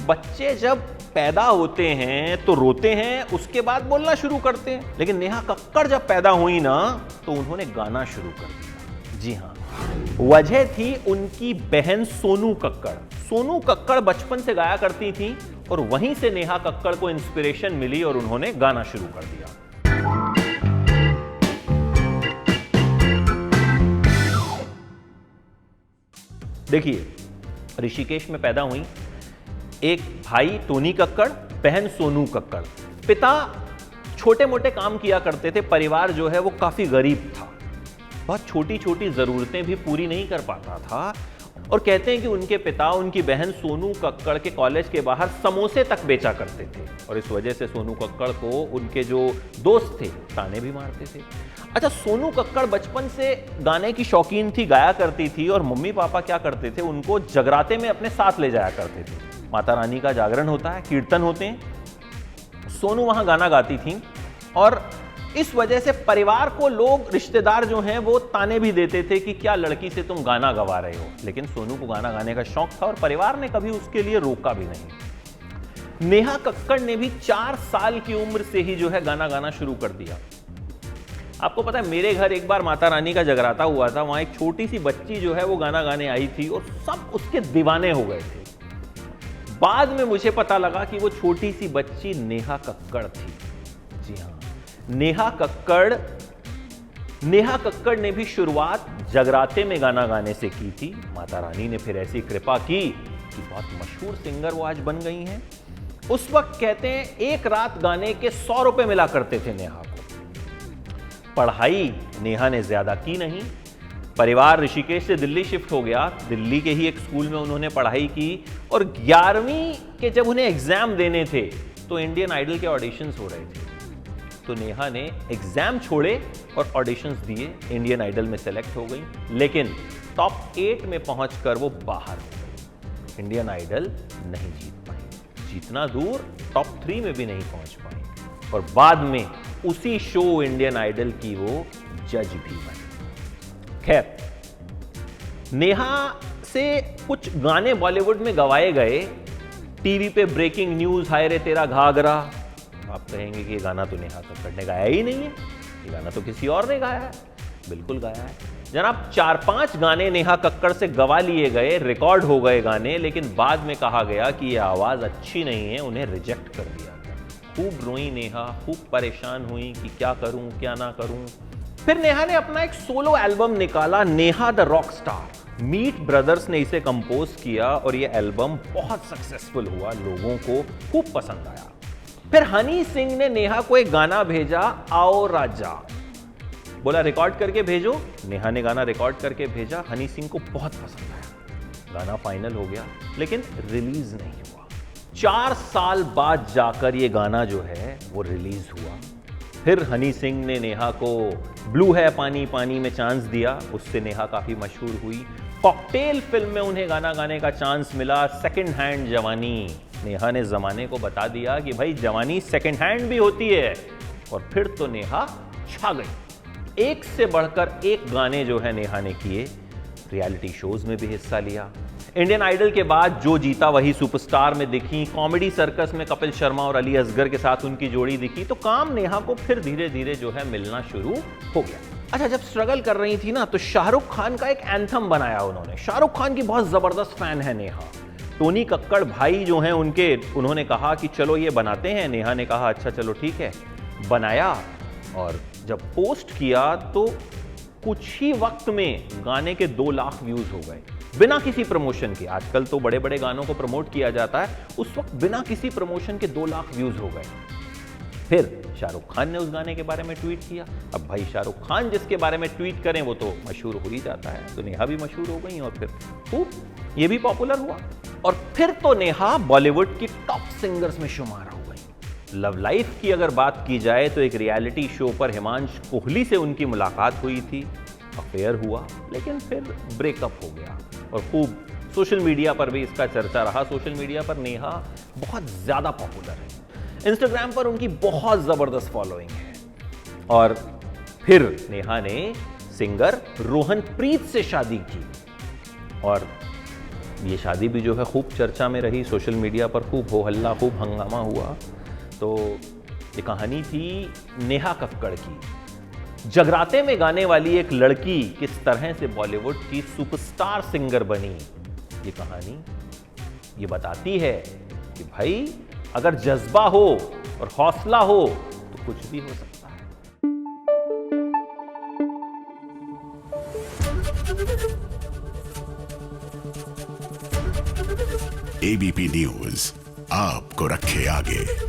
बच्चे जब पैदा होते हैं तो रोते हैं, उसके बाद बोलना शुरू करते हैं, लेकिन नेहा कक्कड़ जब पैदा हुई ना तो उन्होंने गाना शुरू कर दिया। जी हाँ, वजह थी उनकी बहन सोनू कक्कड़। सोनू कक्कड़ बचपन से गाया करती थी और वहीं से नेहा कक्कड़ को इंस्पिरेशन मिली और उन्होंने गाना शुरू कर दिया। देखिए, ऋषिकेश में पैदा हुई, एक भाई टोनी कक्कड़, बहन सोनू कक्कड़। पिता छोटे मोटे काम किया करते थे, परिवार जो है वो काफी गरीब था, बहुत छोटी छोटी जरूरतें भी पूरी नहीं कर पाता था। और कहते हैं कि उनके पिता उनकी बहन सोनू कक्कड़ के कॉलेज के बाहर समोसे तक बेचा करते थे और इस वजह से सोनू कक्कड़ को उनके जो दोस्त थे ताने भी मारते थे। अच्छा, सोनू कक्कड़ बचपन से गाने की शौकीन थी, गाया करती थी और मम्मी पापा क्या करते थे, उनको जगराते में अपने साथ ले जाया करते थे। माता रानी का जागरण होता है, कीर्तन होते हैं, सोनू वहां गाना गाती थी और इस वजह से परिवार को लोग, रिश्तेदार जो हैं वो ताने भी देते थे कि क्या लड़की से तुम गाना गवा रहे हो। लेकिन सोनू को गाना गाने का शौक था और परिवार ने कभी उसके लिए रोका भी नहीं। नेहा कक्कड़ ने भी 4 साल की उम्र से ही जो है गाना गाना शुरू कर दिया। आपको पता है, मेरे घर एक बार माता रानी का जगराता हुआ था, वहां एक छोटी सी बच्ची जो है वो गाना गाने आई थी और सब उसके दीवाने हो गए थे। बाद में मुझे पता लगा कि वो छोटी सी बच्ची नेहा कक्कड़ थी। जी हाँ, नेहा कक्कड़ ने भी शुरुआत जगराते में गाना गाने से की थी। माता रानी ने फिर ऐसी कृपा की कि बहुत मशहूर सिंगर वो आज बन गई हैं। उस वक्त कहते हैं एक रात गाने के 100 रुपए मिला करते थे नेहा को। पढ़ाई नेहा ने ज्यादा की नहीं, परिवार ऋषिकेश से दिल्ली शिफ्ट हो गया। दिल्ली के ही एक स्कूल में उन्होंने पढ़ाई की और 11वीं के जब उन्हें एग्जाम देने थे तो इंडियन आइडल के ऑडिशंस हो रहे थे। तो नेहा ने एग्जाम छोड़े और ऑडिशंस दिए, इंडियन आइडल में सेलेक्ट हो गई, लेकिन टॉप 8 में पहुंचकर वो बाहर हो गई। इंडियन आइडल नहीं जीत पाई, जितना दूर टॉप 3 में भी नहीं पहुंच पाई और बाद में उसी शो इंडियन आइडल की वो जज भी बनी। खैर, नेहा से कुछ गाने बॉलीवुड में गवाए गए, टीवी पे ब्रेकिंग न्यूज, हाय रे तेरा घाघरा। आप कहेंगे कि ये गाना तो नेहा कक्कड़ ने गाया ही नहीं है, ये गाना तो किसी और ने गाया है। बिल्कुल गाया है जनाब। 4-5 गाने नेहा कक्कड़ से गवा लिए गए, रिकॉर्ड हो गए गाने, लेकिन बाद में कहा गया कि ये आवाज अच्छी नहीं है, उन्हें रिजेक्ट कर दिया गया। खूब रोई नेहा, खूब परेशान हुई कि क्या करूं क्या ना करूं। फिर नेहा ने अपना एक सोलो एल्बम निकाला, Neha the rock star. Meet Brothers ने इसे कंपोज किया और ये एल्बम बहुत सक्सेसफुल हुआ, लोगों को खूब पसंद आया। फिर हनी सिंह ने नेहा को एक गाना भेजा, आओ राजा, बोला रिकॉर्ड करके भेजो। नेहा ने गाना रिकॉर्ड करके भेजा, हनी सिंह को बहुत पसंद आया, गाना फाइनल हो गया, लेकिन रिलीज नहीं हुआ। 4 साल बाद जाकर ये गाना जो है वो रिलीज हुआ। फिर हनी सिंह ने नेहा को ब्लू है पानी पानी में चांस दिया, उससे नेहा काफी मशहूर हुई। कॉकटेल फिल्म में उन्हें गाना गाने का चांस मिला, सेकंड हैंड जवानी। नेहा ने जमाने को बता दिया कि भाई जवानी सेकंड हैंड भी होती है और फिर तो नेहा छा गई। एक से बढ़कर एक गाने जो है नेहा ने किए, रियलिटी शोज में भी हिस्सा लिया। इंडियन आइडल के बाद जो जीता वही सुपरस्टार में दिखी, कॉमेडी सर्कस में कपिल शर्मा और अली असगर के साथ उनकी जोड़ी दिखी, तो काम नेहा को फिर धीरे धीरे जो है मिलना शुरू हो गया। अच्छा, जब स्ट्रगल कर रही थी ना तो शाहरुख खान का एक एंथम बनाया उन्होंने। शाहरुख खान की बहुत जबरदस्त फैन है नेहा। टोनी कक्कड़ भाई जो हैं उन्होंने कहा कि चलो ये बनाते हैं। नेहा ने कहा अच्छा चलो ठीक है, बनाया और जब पोस्ट किया तो कुछ ही वक्त में गाने के 2 लाख व्यूज हो गए, बिना किसी प्रमोशन के। आजकल तो बड़े बड़े गानों को प्रमोट किया जाता है, उस वक्त बिना किसी प्रमोशन के 2 लाख व्यूज हो गए। फिर शाहरुख खान ने उस गाने के बारे में ट्वीट किया। अब भाई शाहरुख खान जिसके बारे में ट्वीट करें वो तो मशहूर हो ही जाता है, तो नेहा भी मशहूर हो गई और फिर खूब ये भी पॉपुलर हुआ। और फिर तो नेहा बॉलीवुड की टॉप सिंगर्स में शुमार हो गई। लव लाइफ की अगर बात की जाए तो एक रियलिटी शो पर हिमांशु कोहली से उनकी मुलाकात हुई थी, अफेयर हुआ, लेकिन फिर ब्रेकअप हो गया और खूब सोशल मीडिया पर भी इसका चर्चा रहा। सोशल मीडिया पर नेहा बहुत ज्यादा पॉपुलर है, इंस्टाग्राम पर उनकी बहुत जबरदस्त फॉलोइंग है। और फिर नेहा ने सिंगर रोहन प्रीत से शादी की और ये शादी भी जो है खूब चर्चा में रही, सोशल मीडिया पर खूब हो हल्ला, खूब हंगामा हुआ। तो ये कहानी थी नेहा कक्कड़ की। जगराते में गाने वाली एक लड़की किस तरह से बॉलीवुड की सुपरस्टार सिंगर बनी, ये कहानी ये बताती है कि भाई अगर जज्बा हो और हौसला हो तो कुछ भी हो सकता है। एबीपी न्यूज आपको रखे आगे।